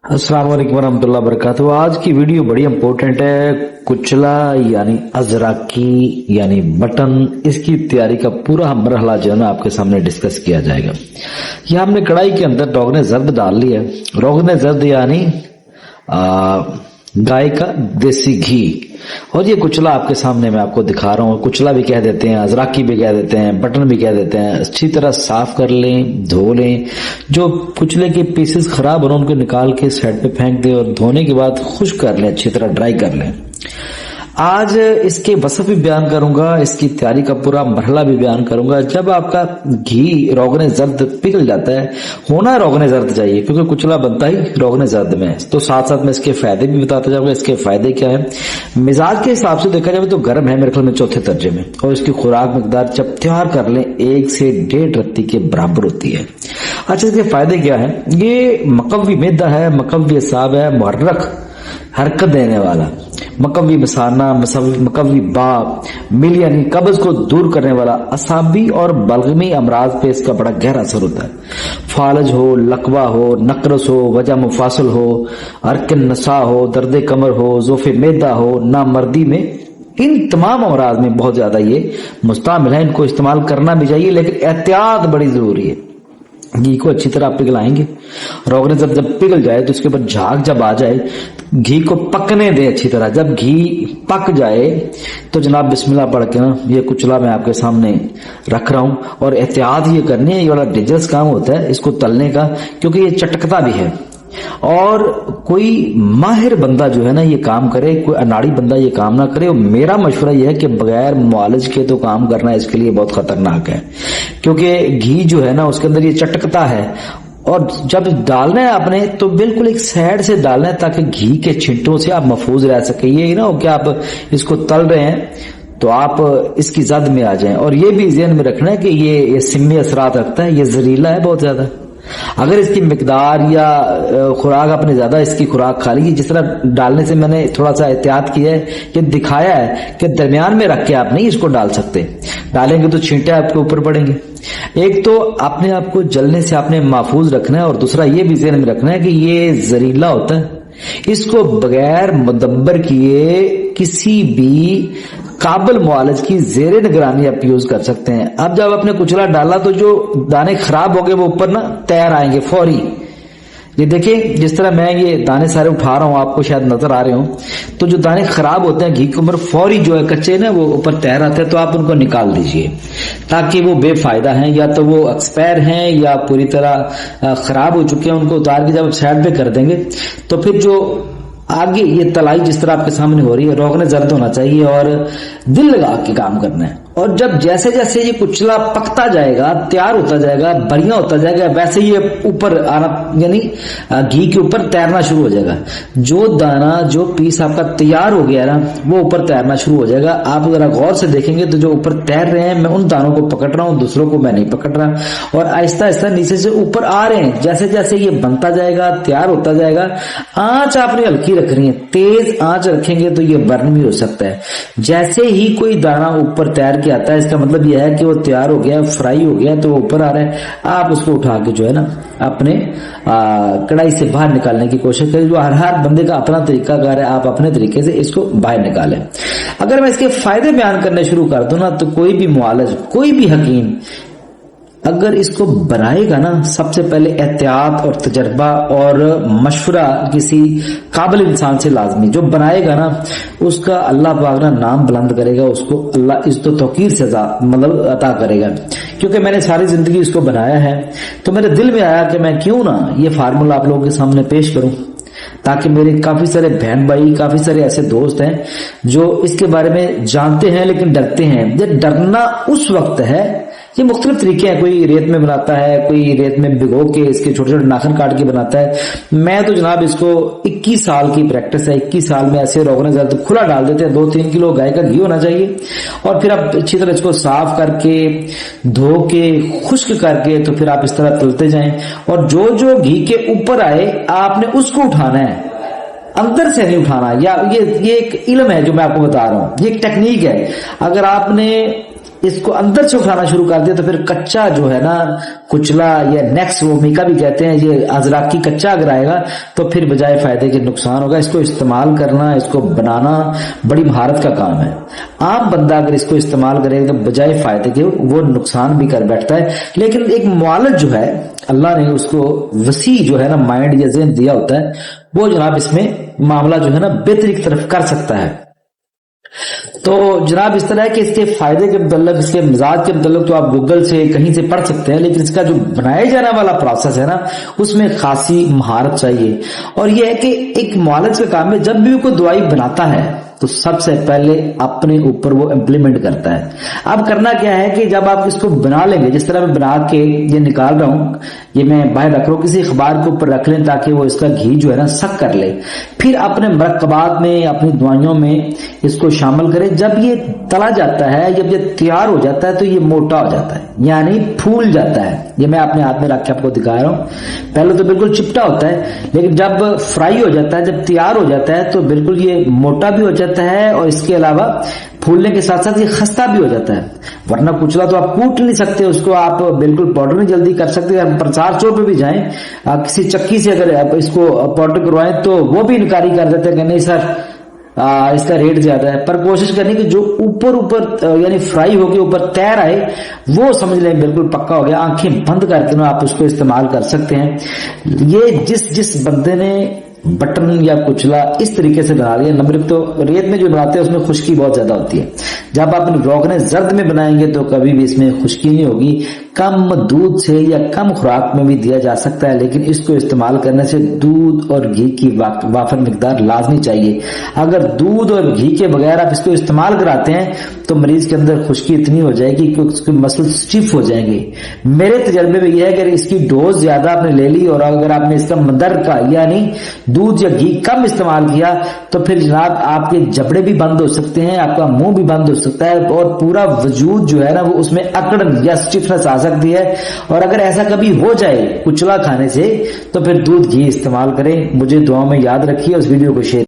अस्सलाम वालेकुम वरहमतुल्लाहि वबरकातुहू। आज की वीडियो बड़ी इंपॉर्टेंट है। कुचला यानी अजराकी यानी बटन, इसकी तैयारी का पूरा मरहला जो है ना आपके सामने डिस्कस किया जाएगा। यह हमने कढ़ाई के अंदर रोगने जर्द डाल लिया। रोगने जर्द यानी गाय का देसी घी, और ये कुचला आपके सामने मैं आपको दिखा रहा हूँ। कुचला भी कह देते हैं, अजराकी भी कह देते हैं, बटन भी कह देते हैं। अच्छी तरह साफ कर लें, धो लें। जो कुचले के पीसेस खराब हो उनको निकाल के साइड पे फेंक दें, और धोने के बाद खुश्क कर लें, अच्छी तरह ड्राई कर लें। आज इसके वसफ भी बयान करूंगा, इसकी तैयारी का पूरा मरहला भी बयान करूंगा। जब आपका घी रोगने जर्द पिघल जाता है, होना रोगने जर्द चाहिए, क्योंकि कुचला बनता ही रोगने जर्द में। तो साथ साथ में इसके फायदे भी बताता जाऊंगा। इसके फायदे क्या है, मिजाज के हिसाब से देखा जाए तो गर्म है मेरे ख्याल में चौथे दर्जे में, और इसकी खुराक मकदार जब तैयार कर लें 1 से 1.5 रत्ती के बराबर होती है। अच्छा, इसके फायदे क्या है? ये मकवी मैदा है, मकवी असाब है, मुहर्रक हरकत देने वाला, मकवी मसाना, मकवी बाप, मिल यानी कब्ज को दूर करने वाला, असाबी और बलगमी अमराज पे इसका बड़ा गहरा असर होता है। फालज हो, लकवा हो, नकरस हो, वजह मुफासल हो, अरकन नसा हो, दर्द कमर हो, जोफे मैदा हो, नामर्दी में, इन तमाम अमराज में बहुत ज्यादा ये मुस्तामिल है। इनको इस्तेमाल करना भी चाहिए, लेकिन एहतियात बड़ी जरूरी है। घी को अच्छी तरह पिघलाएंगे। रोगने जब पिघल जाए तो उसके ऊपर झाग जब आ जाए, घी को पकने दे अच्छी तरह। जब घी पक जाए तो जनाब बिस्मिल्लाह पढ़ के ना ये कुचला मैं आपके सामने रख रहा हूं। और एहतियात ये करनी है, ये बड़ा डेंजरस काम होता है इसको तलने का, क्योंकि ये चटकता भी है। और कोई माहिर बंदा जो है ना ये काम करे, कोई अनाड़ी बंदा ये काम ना करे। और मेरा मशवरा यह है कि बगैर मुआलिज के तो काम करना इसके लिए बहुत खतरनाक है, क्योंकि घी जो है ना उसके अंदर ये चटकता है। और जब डालना है आपने तो बिल्कुल एक साइड से डालना है, ताकि घी के छिंटों से आप महफूज रह सके। ये ना हो कि आप इसको तल रहे हैं तो आप इसकी जद में आ जाएं। और ये भी ज़हन में रखना है कि ये सिमी असरात रखता है, ये जहरीला है बहुत ज्यादा। अगर इसकी मिकदार या खुराक आपने ज्यादा इसकी खुराक खा ली, जिस तरह डालने से मैंने थोड़ा सा एहतियात किया है, कि दिखाया है कि दरमियान में रख के आप नहीं इसको डाल सकते। डालेंगे तो छींटे आपके ऊपर पड़ेंगे। एक तो अपने आप को जलने से आपने महफूज रखना है, और दूसरा ये भी ज़हन में रखना है कि ये जहरीला होता है। इसको बगैर मुदब्बर किए किसी भी काबिल मुआलिज की जेरे निगरानी आप यूज कर सकते हैं। अब जब आपने कुचला डाला तो जो दाने खराब हो गए वो ऊपर ना तैर आएंगे फौरी। ये देखिए, जिस तरह मैं ये दाने सारे उठा रहा हूं, आपको शायद नजर आ रहे हो, तो जो दाने खराब होते हैं घी के ऊपर फौरी जो है कच्चे ना वो ऊपर तैर आते हैं। तो आप उनको निकाल दीजिए, ताकि वो बेफायदा हैं, या तो वो एक्सपायर हैं या पूरी तरह खराब हो चुके हैं। उनको उतार के जब आप साइड पे कर देंगे तो फिर जो आगे ये तलाई जिस तरह आपके सामने हो रही है, रोगने जर्द होना चाहिए और दिल लगा के काम करना है। और जब जैसे जैसे ये कुचला पकता जाएगा, तैयार होता जाएगा, बढ़िया होता जाएगा, वैसे ये ऊपर आना यानी घी के ऊपर तैरना शुरू हो जाएगा। जो दाना जो पीस आपका तैयार हो गया ना वो ऊपर तैरना शुरू हो जाएगा। आप जरा गौर से देखेंगे तो जो ऊपर तैर रहे हैं, मैं उन दानों को पकड़ रहा हूं, दूसरों को मैं नहीं पकड़ रहा। और आहिस्ता आहिस्ता नीचे से ऊपर आ रहे हैं। जैसे जैसे ये बनता जाएगा, तैयार होता जाएगा। आंच आपने हल्की रखनी है, तेज आंच रखेंगे तो ये बर्न भी हो सकता है। जैसे ही कोई दाना ऊपर तैर आता है, इसका मतलब यह है कि वो तैयार हो गया, फ्राई हो गया, तो वो ऊपर आ रहा है। आप उसको उठा के जो है ना अपने कढ़ाई से बाहर निकालने की कोशिश करें। जो हर बंदे का अपना तरीका कार है, आप अपने तरीके से इसको बाहर निकालें। अगर मैं इसके फायदे बयान करने शुरू कर दूं ना, तो कोई भी मुआलिज, कोई भी हकीम अगर इसको बनाएगा ना, सबसे पहले एहतियात और तजर्बा और मशवरा किसी काबिल इंसान से लाजमी। जो बनाएगा ना उसका अल्लाह पाक ना नाम बुलंद करेगा, उसको अल्लाह इज्जत व तौकीर से मतलब अता करेगा। क्योंकि मैंने सारी जिंदगी इसको बनाया है, तो मेरे दिल में आया कि मैं क्यों ना ये फार्मूला आप लोगों के सामने पेश करूं, ताकि मेरे काफी सारे बहन भाई, काफी सारे ऐसे दोस्त हैं जो इसके बारे में जानते हैं लेकिन डरते हैं। ये डरना उस वक्त है, ये मुख्तलिफ तरीके हैं। कोई रेत में बनाता है, कोई रेत में भिगो के इसके छोटे छोटे नाखन काट के बनाता है। मैं तो जनाब इसको 21 साल की प्रैक्टिस है। 21 साल में ऐसे रोगने जल्द खुला डाल देते हैं। 2-3 किलो गाय का घी होना चाहिए, और फिर आप अच्छी तरह इसको साफ करके, धो के, खुश्क करके, तो फिर आप इस तरह तलते जाएं। और जो जो घी के ऊपर आए आपने उसको उठाना है, अंदर से नहीं उठाना। या ये एक इल्म है जो मैं आपको बता रहा हूं, ये एक टेक्निक है। अगर आपने اس کو اندر سے کھانا شروع کر دیا تو پھر کچا جو ہے نا کچلا یا نیکس وومیکا بھی کہتے ہیں، یہ ازراکی کچا اگر آئے گا تو پھر بجائے فائدے کے نقصان ہوگا۔ اس کو استعمال کرنا، اس کو بنانا بڑی مہارت کا کام ہے۔ عام بندہ اگر اس کو استعمال کرے تو بجائے فائدے کے وہ نقصان بھی کر بیٹھتا ہے، لیکن ایک معالج جو ہے اللہ نے اس کو وسیع جو ہے نا مائنڈ یا ذہن دیا ہوتا ہے، وہ جناب اس میں معاملہ جو ہے نا بہتری کی طرف کر سکتا ہے۔ تو جناب اس طرح ہے کہ اس کے فائدے کے متعلق، اس کے مزاج کے متعلق تو آپ گوگل سے کہیں سے پڑھ سکتے ہیں، لیکن اس کا جو بنائے جانے والا پروسیس ہے نا اس میں خاصی مہارت چاہیے۔ اور یہ ہے کہ ایک معالج کا کام ہے، جب بھی وہ کوئی دوائی بناتا ہے تو سب سے پہلے اپنے اوپر وہ امپلیمنٹ کرتا ہے۔ اب کرنا کیا ہے کہ جب آپ اس کو بنا لیں گے، جس طرح میں بنا کے یہ نکال رہا ہوں، یہ میں باہر رکھ رہا ہوں، کسی اخبار کے اوپر رکھ لیں تاکہ وہ اس کا گھی جو ہے نا سک کر لے، پھر اپنے مرکبات میں، اپنی دوائیوں میں اس کو شامل کریں۔ جب یہ تلا جاتا ہے، جب یہ تیار ہو جاتا ہے تو یہ موٹا ہو جاتا ہے، یعنی پھول جاتا ہے۔ یہ میں اپنے ہاتھ میں رکھ کے آپ کو دکھا رہا ہوں، پہلے تو بالکل چپٹا ہوتا ہے، لیکن جب فرائی ہو جاتا ہے، جب تیار ہو جاتا ہے تو بالکل یہ موٹا بھی ہو جاتا ہے، اور اس کے علاوہ پھولنے کے ساتھ ساتھ یہ خستہ بھی ہو جاتا ہے۔ ورنہ کچلا تو آپ کوٹ نہیں سکتے، اس کو آپ بالکل پاؤڈر نہیں جلدی کر سکتے۔ آپ پرچار اسٹور پہ بھی جائیں، کسی چکی سے اگر آپ اس کو پاؤڈر کروائیں تو وہ بھی انکاری کر دیتے ہیں کہ نہیں سر اس کا ریٹ زیادہ ہے۔ پر کوشش کرنی کہ جو اوپر یعنی فرائی ہو کے اوپر تیر آئے وہ سمجھ لیں بالکل پکا ہو گیا۔ آنکھیں بند کر کے آپ اس کو استعمال کر سکتے ہیں۔ یہ جس بندے نے بٹن یا کچلا اس طریقے سے بنا لیا، نمبر ایک تو ریت میں جو بناتے ہیں اس میں خشکی بہت زیادہ ہوتی ہے۔ جب آپ روغن زرد میں بنائیں گے تو کبھی بھی اس میں خشکی نہیں ہوگی۔ کم دودھ سے یا کم خوراک میں بھی دیا جا سکتا ہے، لیکن اس کو استعمال کرنے سے دودھ اور گھی کی وافر مقدار لازمی چاہیے۔ اگر دودھ اور گھی کے بغیر آپ اس کو استعمال کراتے ہیں تو مریض کے اندر خشکی اتنی ہو جائے گی کہ اس کے مسل سٹیف ہو جائیں گے۔ میرے تجربے میں یہ ہے کہ اس کی ڈوز زیادہ آپ نے لے لی اور اگر آپ نے اس کا مدر کا یعنی دودھ یا گھی کم استعمال کیا تو پھر جناب آپ کے جبڑے بھی بند ہو سکتے ہیں، آپ کا منہ بھی بند ہو سکتا ہے، اور پورا وجود جو ہے نا وہ اس میں اکڑن یا سٹفنس آ سکتی ہے۔ اور اگر ایسا کبھی ہو جائے کچلا کھانے سے تو پھر دودھ گھی استعمال کریں۔ مجھے دعاؤں میں یاد رکھیے، اس ویڈیو کو شیئر